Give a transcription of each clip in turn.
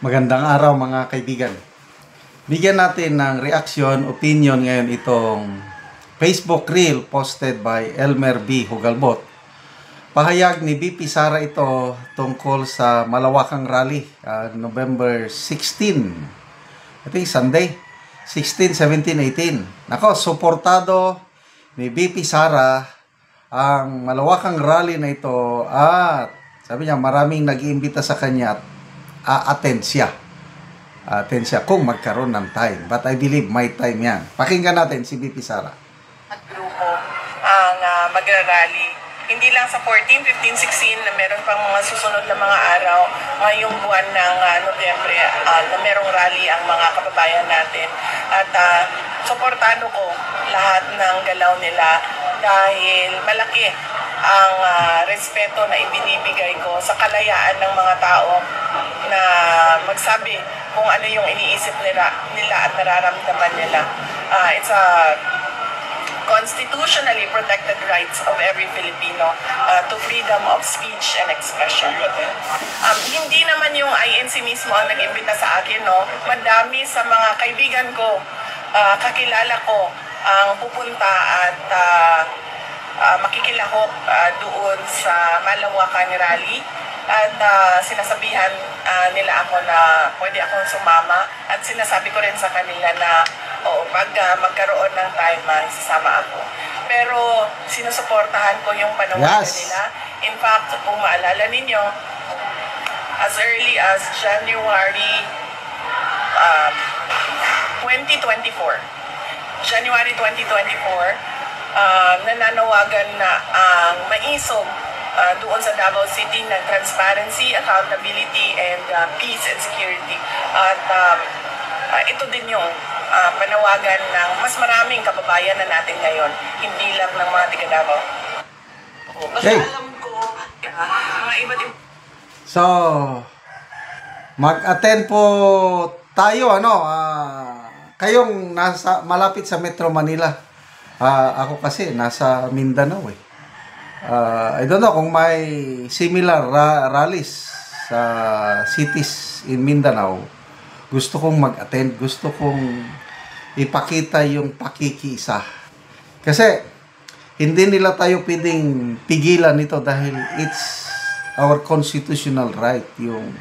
Magandang araw mga kaibigan. Bigyan natin ng reaction, opinion ngayon itong Facebook Reel posted by Elmer B. Hugalbot. Pahayag ni BP Sara ito tungkol sa malawakang rally November 16. I think Sunday. 16, 17, 18. Nako, suportado ni BP Sara ang malawakang rally na ito at sabi niya maraming nag-iimbita sa kanya at attend siya. Attend siya kung magkaroon ng time. But I believe may time yan. Pakinggan natin si BP Sara. At grupo ang magra-rally. Hindi lang sa 14, 15, 16 na meron pang mga susunod na mga araw ngayong buwan ng Nobyembre na merong rally ang mga kababayan natin. At suportado ko lahat ng galaw nila dahil malaki ang respeto na ibinibigay ko sa kalayaan ng mga tao na magsabi kung ano yung iniisip nila at nararamdaman nila. It's a constitutionally protected rights of every Filipino to freedom of speech and expression. Hindi naman yung INC mismo ang nag-imbita sa akin, no? Madami sa mga kaibigan ko, kakilala ko ang pupunta at makikilahok doon sa malawakang rally at sinasabihan nila ako na pwede akong sumama at sinasabi ko rin sa kanila na pag magkaroon ng time sasama ako. Pero sinusuportahan ko yung panawagan nila. In fact, kung maalala ninyo, as early as January 2024, nananawagan na ang maisog doon sa Davao City ng transparency, accountability, and peace and security. At ito din yung panawagan ng mas maraming kababayan na natin ngayon, hindi lang ng mga tiga Davao. Kasi alam ko, mga iba't ibang... So, mag-attend po tayo, kayong nasa malapit sa Metro Manila. Ako kasi nasa Mindanao eh. I don't know kung may similar rallies sa cities in Mindanao. Gusto kong mag-attend, gusto kong ipakita yung pakikiisa. Kasi hindi nila tayo pwedeng pigilan ito dahil it's our constitutional right yung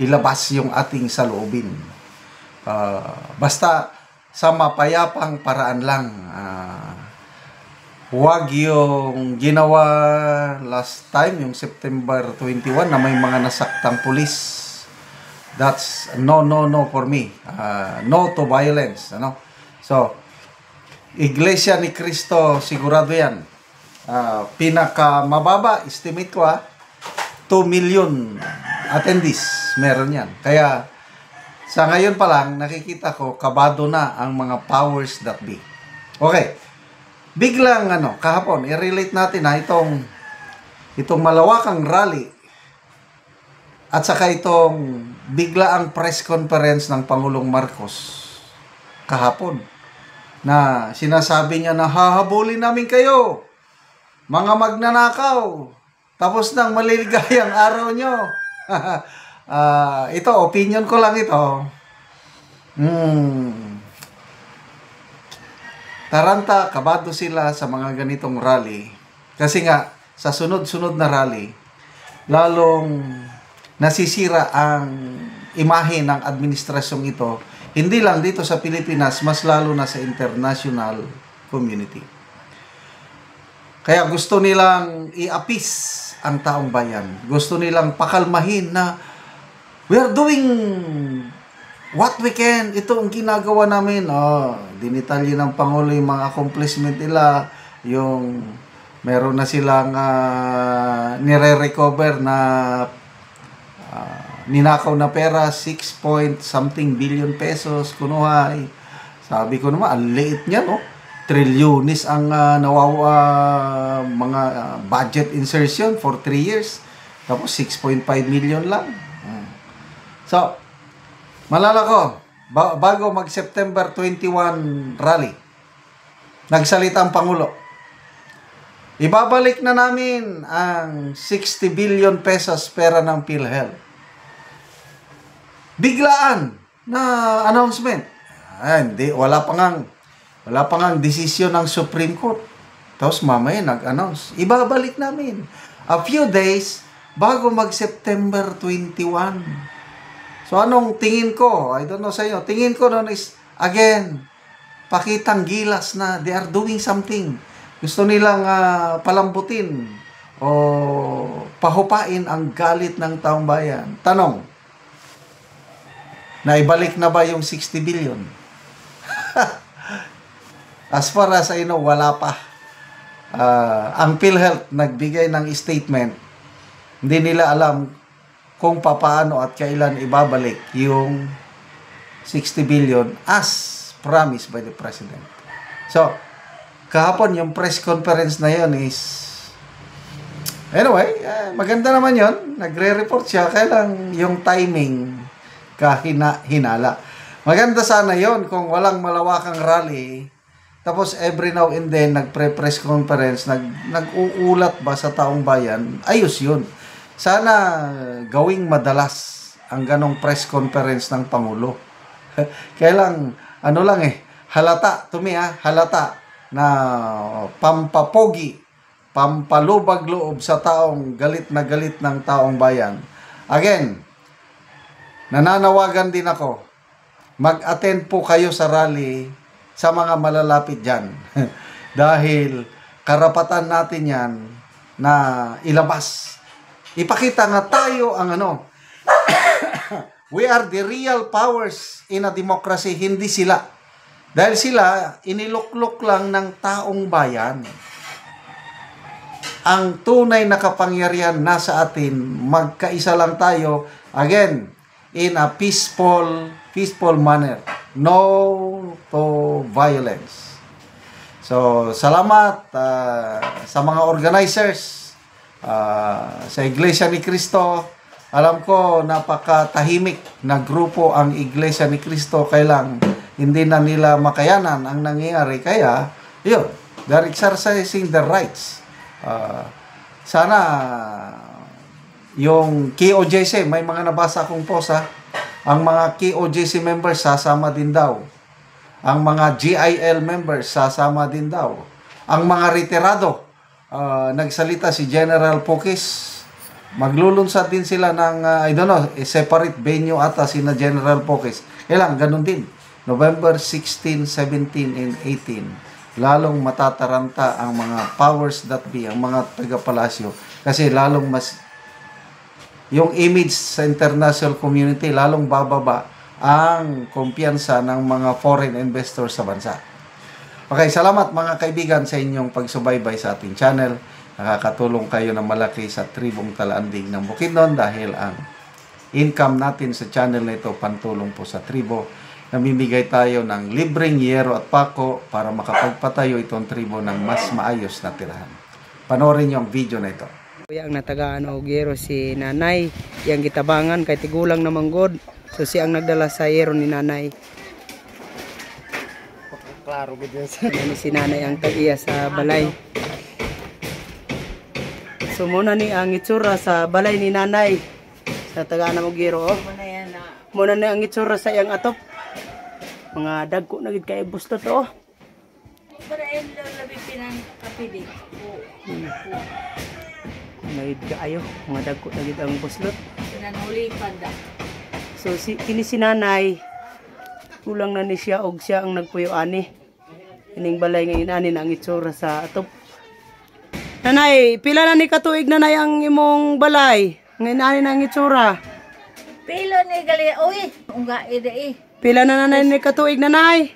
ilabas yung ating saloobin. Basta sa mapayapang paraan lang. Huwag yung ginawa last time, yung September 21, na may mga nasaktang pulis. That's no for me. No to violence. So, Iglesia ni Cristo, sigurado yan. Pinakamababa, estimate ko 2 million attendees. Meron yan. Kaya, sa ngayon pa lang, nakikita ko, kabado na ang mga powers that be. Okay. Biglang, kahapon, i-relate natin itong malawakang rally at saka itong biglaang press conference ng Pangulong Marcos kahapon na sinasabi niya na hahabulin namin kayo, mga magnanakaw, tapos nang maliligayang araw nyo. Ito, opinion ko lang ito. Taranta, kabado sila sa mga ganitong rally. Kasi nga, sa sunod-sunod na rally, lalong nasisira ang imahe ng administrasyong ito. Hindi lang dito sa Pilipinas, mas lalo na sa international community. Kaya gusto nilang i-appease ang taong bayan. Gusto nilang pakalmahin na we are doing what we can. Ito ang ginagawa namin. Dinitalye ng Pangulo yung mga accomplishment nila. Yung meron na silang nire-recover na ninakaw na pera, 6 point something billion pesos. Kunuhay. Sabi ko naman, ang liit niya, no? Trilyonis ang mga budget insertion for 3 years. Tapos 6.5 million lang. So, malala ko, bago mag-September 21 rally, nagsalita ang Pangulo. Ibabalik na namin ang 60 billion pesos pera ng PhilHealth. biglaan na announcement. Hindi, wala pa ngang desisyon ng Supreme Court. Tapos mamaya nag-announce, ibabalik namin. A few days bago mag-September 21. So anong tingin ko? I don't know sa inyo. Tingin ko noon is, again, pakitang gilas na they are doing something. Gusto nilang palambutin o pahupain ang galit ng taong bayan. Tanong, naibalik na ba yung 60 billion? As far as I know, wala pa. Ang PhilHealth nagbigay ng statement, hindi nila alam kung papaano at kailan ibabalik yung 60 billion as promised by the President. So, kahapon yung press conference na yun is, anyway, maganda naman yun. Nagre-report siya, kailang yung timing hinala. Maganda sana yon kung walang malawakang rally, tapos every now and then nagpre-press conference, nag-uulat ba sa taong bayan, ayos yun. Sana gawing madalas ang ganong press conference ng Pangulo. Kailang, halata, halata na pampapogi, pampalubag loob sa taong galit na galit ng taong bayan. Again, nananawagan din ako, mag-attend po kayo sa rally sa mga malalapit dyan. Dahil karapatan natin yan na ilabas. Ipakita nga tayo ang we are the real powers in a democracy, hindi sila. Dahil sila, iniluklok lang ng taong bayan. Ang tunay na kapangyarihan nasa atin, magkaisa lang tayo, again, in a peaceful manner. No to violence. So, salamat sa mga organizers, sa Iglesia ni Cristo. Alam ko, napakatahimik na grupo ang Iglesia ni Cristo, kailang hindi na nila makayanan ang nangyayari. Kaya, yun, they're exercising their rights. Sana yung KOJC, may mga nabasa akong post ang mga KOJC members sasama din daw. Ang mga GIL members sasama din daw. Ang mga retirado, nagsalita si General Pokis, maglulunsad din sila ng, separate venue ata sina General Pokis. Kailang, ganun din. November 16, 17, and 18. Lalong matataranta ang mga powers that be, ang mga taga-palasyo. Kasi lalong yung image sa international community, lalong bababa ang kumpiyansa ng mga foreign investors sa bansa. Okay, salamat mga kaibigan sa inyong pagsubaybay sa ating channel. Nakakatulong kayo ng malaki sa tribong Talaanding ng Bukidnon dahil ang income natin sa channel na ito pantulong po sa tribo. Namimigay tayo ng libreng yero at pako para makapagpatayo itong tribo ng mas maayos na tirahan. Panoorin niyo ang video na ito. Yang natagaan og yero si nanay, yang gitabangan kay tigulang na manggod. So siyang nagdala sa yero ni nanay. Klaro gud yan. Si nanay ang tagiya sa balay. So muna ni ang itsura sa balay ni nanay. Sa tagaan na og yero. Muna ni ang itsura sa iyang atop. Mga dagko na gid kay busto to. Para ay labi pinang kapidi. Nagid kaayo, mga dagko na gid ang buslot. Pinanuli panda. So kini si nanay, kulang na ni siya og siya ang nagpuyo ani. Ining balay nga inani na ang itsura sa atop. Nanay, pila na ni katuig nanay ang imong balay? Nga inani na ang itsura. Pilo ni gali oy, unga ide. Pila na nanay ni katuig nanay?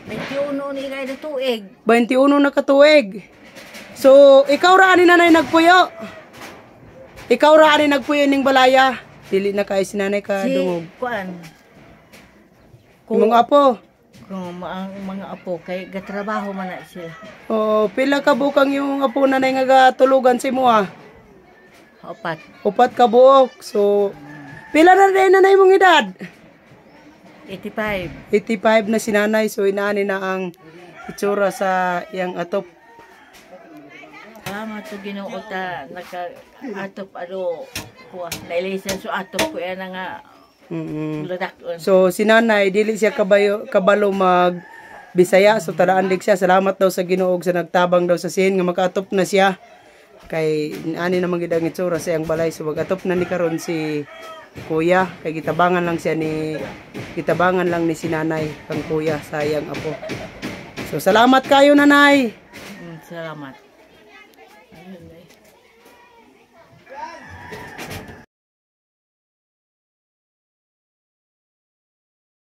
21 ni kay tuig. 21 na katuig. So ikaw ra ani nanay nagpuyo? Ikaw ra ani nagpuyo ning balaya? Dili na kay si nanay ka dungog. Kuan. Imong apo? Kung ang mga apo kay gatrabaho man na sila. Oh, pila ka bukang yung apo nanay nga gatulugan si mo ah? Upat ka buok. So pila na rin nanay mong edad? 85. 85 na si nanay. So inaani na ang itsura sa iyang atop. Mato ginuot ta naka atop kuha na lisenso atop ko yan nga Ludak-on. So si nanay dili siya kabalo mag Bisaya, so talaan dig siya. Salamat daw sa Ginoo sa nagtabang daw sa sin nga makaatop na siya. Kay ani namang gid ang itsura sa iyang balay, so magatop na ni karon si kuya kay gitabangan lang ni si nanay kang kuya sa iyang apo. So salamat kayo nanay. Salamat.